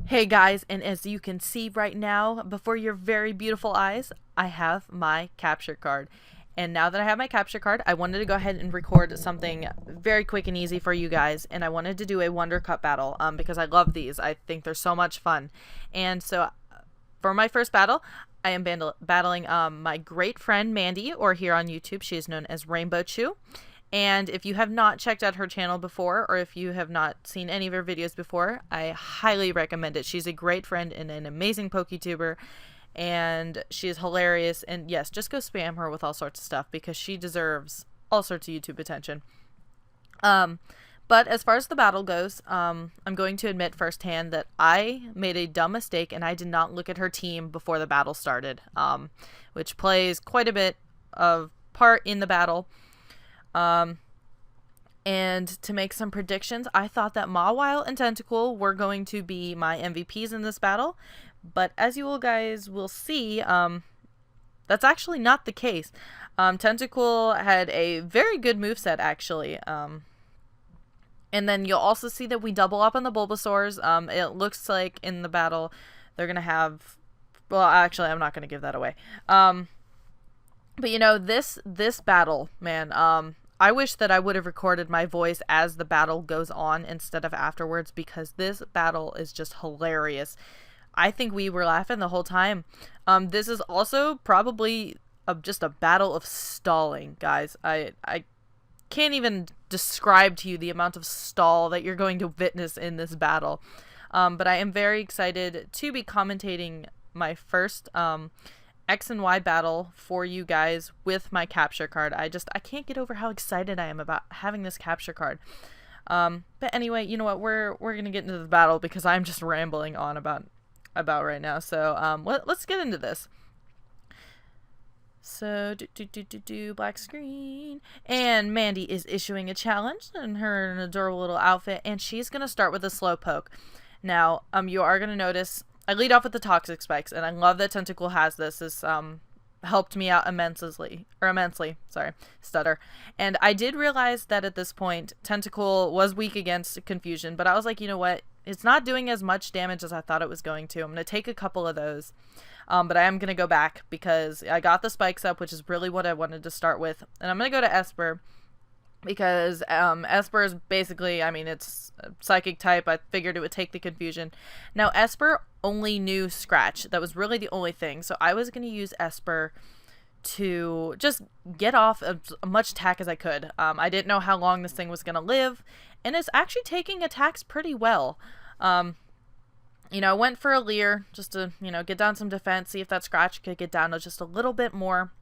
Hey guys, and as you can see right now before your very beautiful eyes, I have my capture card. And now that I have my capture card, I wanted to go ahead and record something very quick and easy for you guys. And I wanted to do a WonderCup battle because I love these. I think they're so much fun. And so for my first battle, I am battling my great friend Mandy, or here on YouTube, she is known as RainbowChu. And if you have not checked out her channel before, or if you have not seen any of her videos before, I highly recommend it. She's a great friend and an amazing PokeTuber, and she is hilarious. And yes, just go spam her with all sorts of stuff because she deserves all sorts of YouTube attention. But as far as the battle goes, I'm going to admit firsthand that I made a dumb mistake and I did not look at her team before the battle started, which plays quite a bit of part in the battle. And to make some predictions, I thought that Mawile and Tentacool were going to be my MVPs in this battle, but as you all guys will see, that's actually not the case. Tentacool had a very good moveset, actually, and then you'll also see that we double up on the Bulbasaurs. It looks like in the battle they're gonna have, well, actually, I'm not gonna give that away. But you know, this battle, man, I wish that I would have recorded my voice as the battle goes on instead of afterwards, because this battle is just hilarious. I think we were laughing the whole time. This is also probably just a battle of stalling, guys. I can't even describe to you the amount of stall that you're going to witness in this battle. But I am very excited to be commentating my first X and Y battle for you guys with my capture card. I can't get over how excited I am about having this capture card. But anyway, you know what? We're gonna get into the battle because I'm just rambling on about right now. So let's get into this. So black screen, and Mandy is issuing a challenge in her adorable little outfit, and she's gonna start with a Slowpoke. Now, you are gonna notice I lead off with the Toxic Spikes, and I love that Tentacool has this. This helped me out immensely. Sorry, stutter. And I did realize that at this point, Tentacool was weak against Confusion, but I was like, you know what? It's not doing as much damage as I thought it was going to. I'm going to take a couple of those, but I am going to go back because I got the spikes up, which is really what I wanted to start with. And I'm going to go to Esper, because Esper is basically, I mean, it's a psychic type. I figured it would take the Confusion. Now, Esper only knew Scratch. That was really the only thing. So I was going to use Esper to just get off as much attack as I could. I didn't know how long this thing was going to live, and it's actually taking attacks pretty well. You know, I went for a Leer just to, you know, get down some defense, see if that Scratch could get down to just a little bit more.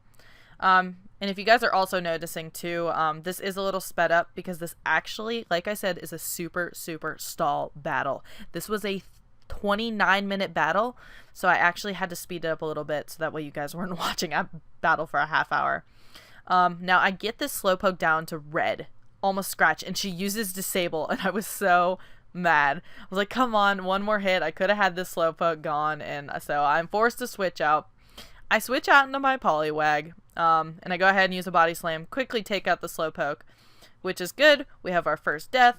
And if you guys are also noticing too, this is a little sped up because this actually, like I said, is a super stall battle. This was a 29-minute battle, so I actually had to speed it up a little bit so that way you guys weren't watching a battle for a half hour. Now I get this Slowpoke down to red, almost Scratch, and she uses Disable, and I was so mad. I was like, come on, one more hit. I could have had this Slowpoke gone, and so I'm forced to switch out. I switch out into my Poliwag, and I go ahead and use a Body Slam, quickly take out the Slowpoke, which is good. We have our first death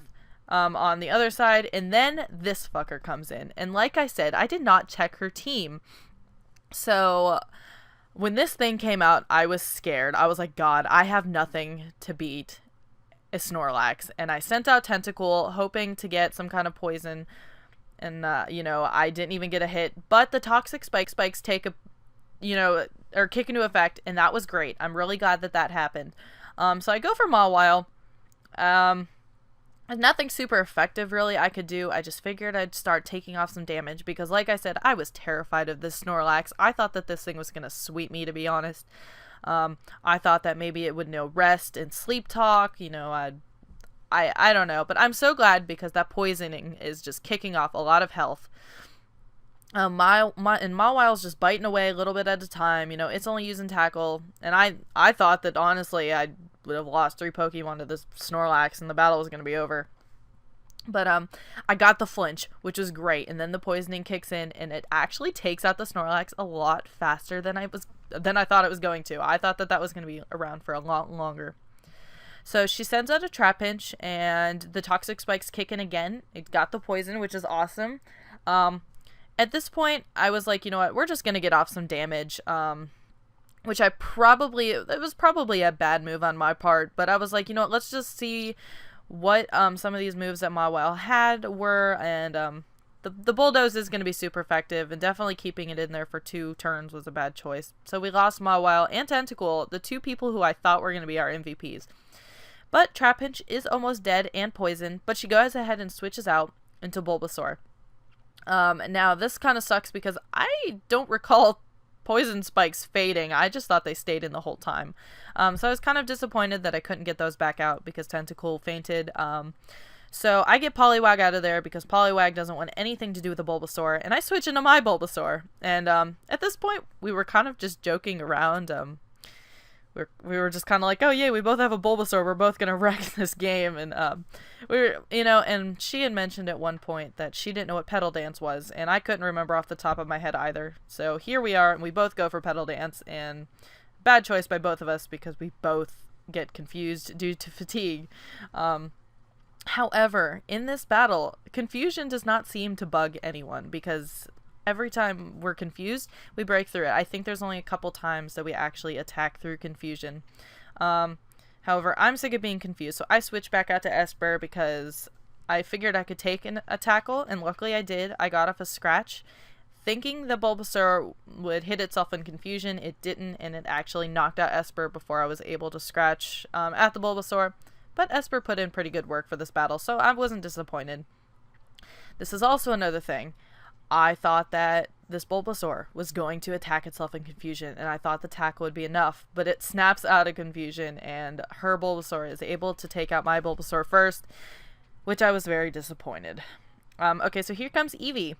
on the other side, and then this fucker comes in. And like I said, I did not check her team. So when this thing came out, I was scared. I was like, God, I have nothing to beat a Snorlax. And I sent out Tentacool, hoping to get some kind of poison. And, you know, I didn't even get a hit. But the Toxic Spikes take a, you know, or kick into effect, and that was great. I'm really glad that that happened. So I go for Mawile. Nothing super effective really I could do. I just figured I'd start taking off some damage because, like I said, I was terrified of this Snorlax. I thought that this thing was gonna sweep me, to be honest. I thought that maybe it would know rest and sleep talk. You know, I don't know, but I'm so glad because that poisoning is just kicking off a lot of health. And Mawile's just biting away a little bit at a time. You know, it's only using Tackle, and I thought that honestly I would have lost 3 Pokemon to this Snorlax and the battle was going to be over. But I got the flinch, which was great, and then the poisoning kicks in, and it actually takes out the Snorlax a lot faster than I thought it was going to. I thought that was going to be around for a lot longer. So she sends out a Trapinch, and the Toxic Spikes kick in again. It got the poison, which is awesome. At this point, I was like, you know what, we're just gonna get off some damage. Which it was probably a bad move on my part, but I was like, you know what, let's just see what some of these moves that Mawile had were, and the bulldoze is going to be super effective, and definitely keeping it in there for 2 turns was a bad choice. So we lost Mawile and Tentacool, the 2 people who I thought were going to be our MVPs. But Trapinch is almost dead and poisoned, but she goes ahead and switches out into Bulbasaur. Now this kind of sucks because I don't recall poison spikes fading. I just thought they stayed in the whole time. So I was kind of disappointed that I couldn't get those back out because Tentacool fainted. So I get Poliwag out of there because Poliwag doesn't want anything to do with the Bulbasaur, and I switch into my Bulbasaur. And at this point, we were kind of just joking around. We were just kind of like, oh yeah, we both have a Bulbasaur, we're both gonna wreck this game. And we were, you know, and she had mentioned at one point that she didn't know what Petal Dance was, and I couldn't remember off the top of my head either. So here we are, and we both go for Petal Dance, and bad choice by both of us because we both get confused due to fatigue. However, in this battle, confusion does not seem to bug anyone because every time we're confused, we break through it. I think there's only a couple times that we actually attack through confusion. However, I'm sick of being confused, so I switched back out to Esper because I figured I could take a tackle, and luckily I did. I got off a scratch, thinking the Bulbasaur would hit itself in confusion. It didn't, and it actually knocked out Esper before I was able to scratch at the Bulbasaur. But Esper put in pretty good work for this battle, so I wasn't disappointed. This is also another thing. I thought that this Bulbasaur was going to attack itself in confusion, and I thought the tackle would be enough, but it snaps out of confusion, and her Bulbasaur is able to take out my Bulbasaur first, which I was very disappointed. Okay, so here comes Eevee.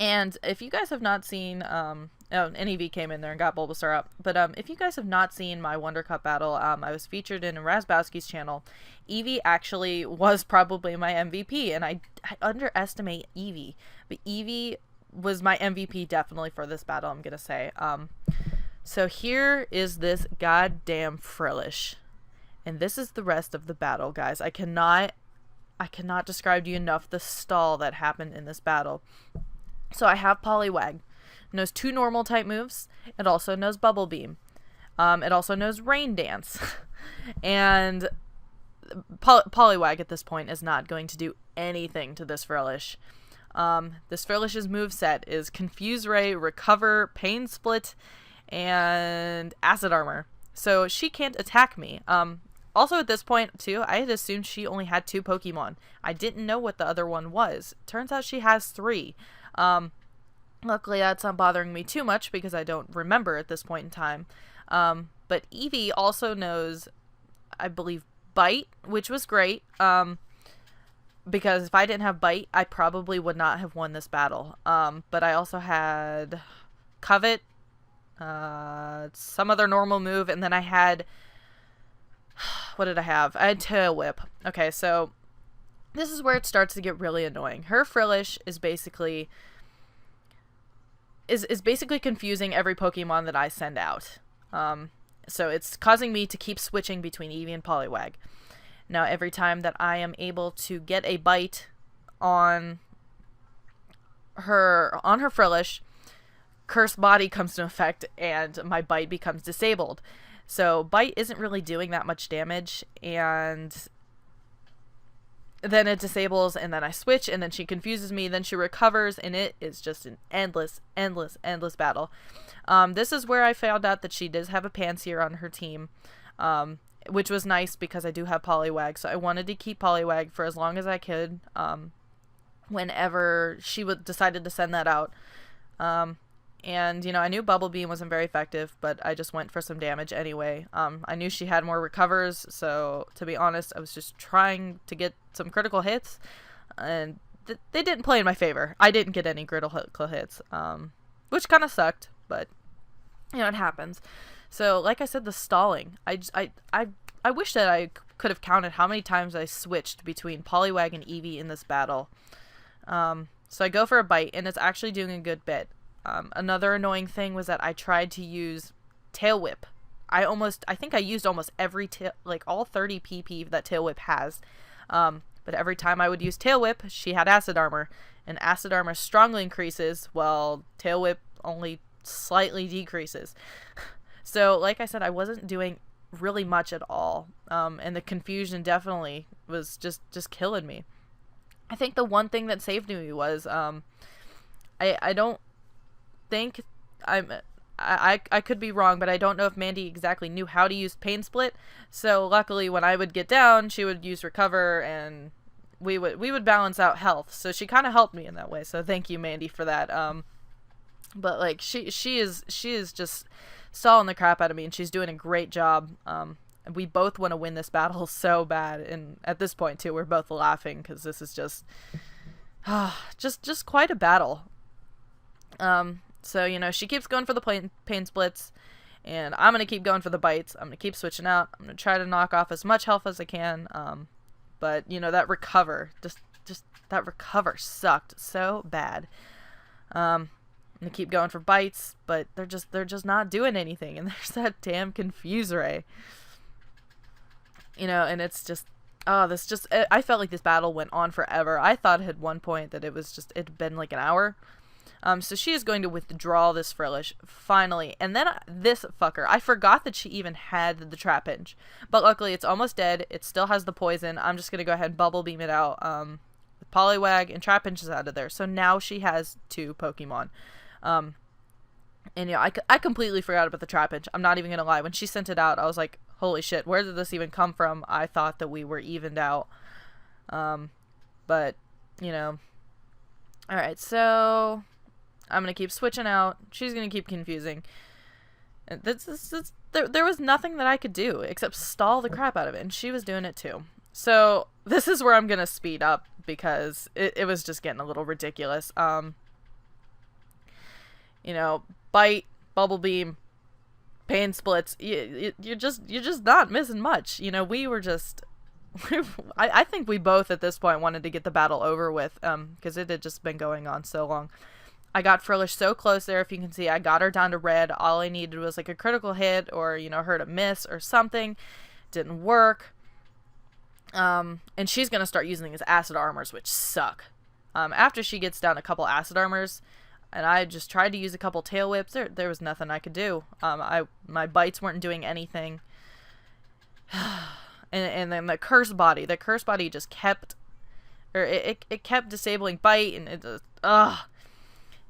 And if you guys have not seen, and Eevee came in there and got Bulbasaur up, but if you guys have not seen my WonderCup battle, I was featured in RainbowChu's channel. Eevee actually was probably my MVP, and I underestimate Eevee, but Eevee was my MVP definitely for this battle, I'm gonna say. So here is this goddamn Frillish, and this is the rest of the battle, guys. I cannot describe to you enough the stall that happened in this battle. So I have Poliwag. Knows 2 normal type moves. It also knows Bubble Beam. It also knows Rain Dance. And Poliwag at this point is not going to do anything to this Frillish. This Frillish's moveset is Confuse Ray, Recover, Pain Split, and Acid Armor. So she can't attack me. Also at this point too, I had assumed she only had 2 Pokemon. I didn't know what the other one was. Turns out she has 3. Luckily that's not bothering me too much because I don't remember at this point in time. But Eevee also knows, I believe, Bite, which was great. Because if I didn't have Bite, I probably would not have won this battle. But I also had Covet, some other normal move, and then I had, what did I have? I had Tail Whip. Okay, so this is where it starts to get really annoying. Her Frillish is basically confusing every Pokemon that I send out. So it's causing me to keep switching between Eevee and Poliwag. Now every time that I am able to get a bite on her Frillish, Curse Body comes into effect and my bite becomes disabled. So bite isn't really doing that much damage, and then it disables, and then I switch, and then she confuses me, then she recovers, and it is just an endless battle. This is where I found out that she does have a Pansear on her team, which was nice because I do have Poliwag, so I wanted to keep Poliwag for as long as I could, whenever she decided to send that out. And, you know, I knew Bubble Beam wasn't very effective, but I just went for some damage anyway. I knew she had more recovers, so to be honest, I was just trying to get some critical hits, and they didn't play in my favor. I didn't get any critical hits, which kind of sucked, but, you know, it happens. So, like I said, the stalling. I wish that I could have counted how many times I switched between Poliwag and Eevee in this battle. So I go for a bite, and it's actually doing a good bit. Another annoying thing was that I tried to use Tail Whip. I think I used almost every all 30 PP that Tail Whip has. but every time I would use Tail Whip, she had Acid Armor, and Acid Armor strongly increases, while Tail Whip only slightly decreases. So, like I said, I wasn't doing really much at all, and the confusion definitely was just killing me. I think the one thing that saved me was, I don't think I could be wrong, but I don't know if Mandy exactly knew how to use Pain Split. So luckily, when I would get down, she would use Recover, and we would balance out health. So she kind of helped me in that way. So thank you, Mandy, for that. But like she is just stalling the crap out of me, and she's doing a great job. We both want to win this battle so bad, and at this point too, we're both laughing because this is just quite a battle. So, you know, she keeps going for the pain splits, and I'm going to keep going for the bites. I'm going to keep switching out. I'm going to try to knock off as much health as I can. But, you know, that recover, just that recover sucked so bad. I'm going to keep going for bites, but they're just not doing anything. And there's that damn Confuse Ray. You know, and it's just, I felt like this battle went on forever. I thought at one point that it'd been like an hour. So she is going to withdraw this Frillish, finally. And then this fucker, I forgot that she even had the Trap Hinge. But luckily, it's almost dead. It still has the poison. I'm just going to go ahead and Bubble Beam it out. With Poliwag and Trap Hinge is out of there. So now she has 2 Pokemon. And yeah, I completely forgot about the Trap Hinge. I'm not even going to lie. When she sent it out, I was like, holy shit, where did this even come from? I thought that we were evened out. But, you know. Alright, so I'm going to keep switching out. She's going to keep confusing. And there was nothing that I could do except stall the crap out of it. And she was doing it too. So this is where I'm going to speed up because it was just getting a little ridiculous. You know, Bite, Bubble Beam, Pain Splits. You're just not missing much. You know, we were just... I think we both at this point wanted to get the battle over with because it had just been going on so long. I got Frillish so close there. If you can see, I got her down to red. All I needed was like a critical hit or, you know, her to miss or something. Didn't work. And she's going to start using these Acid Armors, which suck. After she gets down a couple Acid Armors, and I just tried to use a couple Tail Whips, there was nothing I could do. My bites weren't doing anything. and then the Curse Body just kept, or it kept disabling Bite, and it just,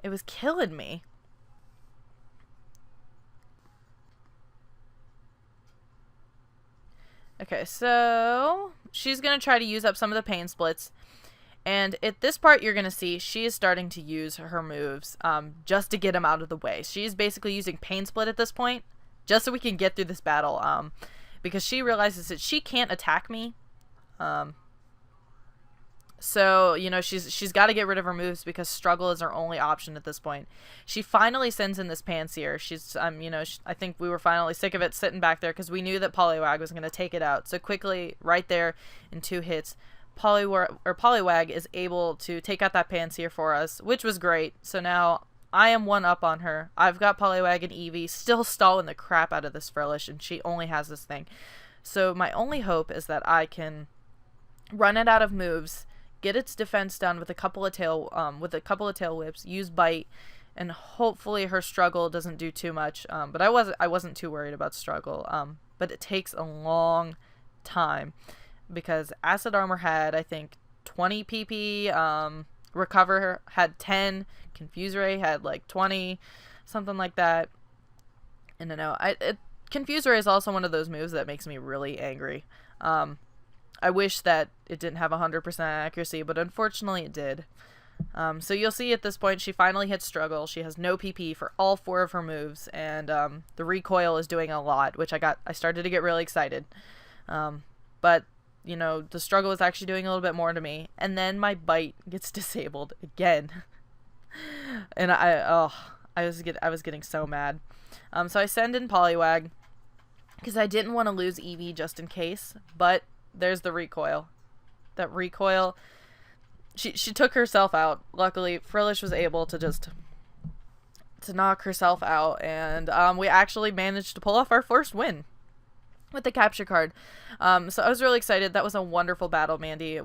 it was killing me. Okay, so she's going to try to use up some of the Pain Splits. And at this part, you're going to see she is starting to use her moves just to get them out of the way. She's basically using Pain Split at this point just so we can get through this battle because she realizes that she can't attack me. So, you know, she's got to get rid of her moves because struggle is her only option at this point. She finally sends in this Panseer. She's, you know, I think we were finally sick of it sitting back there because we knew that Poliwag was going to take it out. So quickly, right there, in 2 hits, Poliwag is able to take out that Panseer for us, which was great. So now I am 1 up on her. I've got Poliwag and Eevee still stalling the crap out of this Frillish, and she only has this thing. So my only hope is that I can run it out of moves, get its defense done with a couple of tail whips, use Bite, and hopefully her struggle doesn't do too much. But I wasn't too worried about struggle. But it takes a long time because Acid Armor had, I think, 20 PP. Recover had 10. Confuse Ray had like 20, something like that. And I know Confuse Ray is also one of those moves that makes me really angry. I wish that it didn't have 100% accuracy, but unfortunately it did. So you'll see at this point she finally hits struggle. She has no PP for all 4 of her moves, and the recoil is doing a lot, which I started to get really excited. But you know, the struggle is actually doing a little bit more to me, and then my Bite gets disabled again. And I was getting so mad. So I send in Poliwag because I didn't want to lose Eevee just in case, but there's the recoil. That recoil, she took herself out. Luckily, Frillish was able to knock herself out, and we actually managed to pull off our first win. with the capture card. So I was really excited. That was a wonderful battle, Mandy.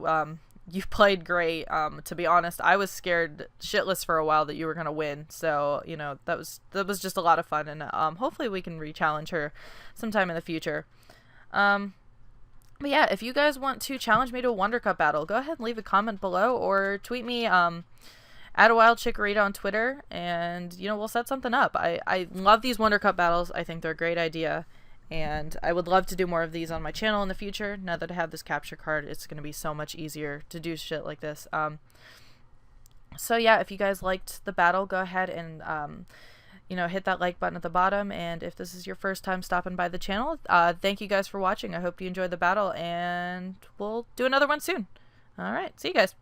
You played great. To be honest, I was scared shitless for a while that you were gonna win. So you know that was just a lot of fun, and hopefully we can re-challenge her sometime in the future. But yeah, if you guys want to challenge me to a WonderCup battle, go ahead and leave a comment below or tweet me at a wild chickarita on Twitter, and you know we'll set something up. I love these WonderCup battles. I think they're a great idea. And I would love to do more of these on my channel in the future. Now that I have this capture card, it's going to be so much easier to do shit like this. So yeah, if you guys liked the battle, go ahead and, you know, hit that like button at the bottom. And if this is your first time stopping by the channel, thank you guys for watching. I hope you enjoyed the battle, and we'll do another one soon. All right, see you guys.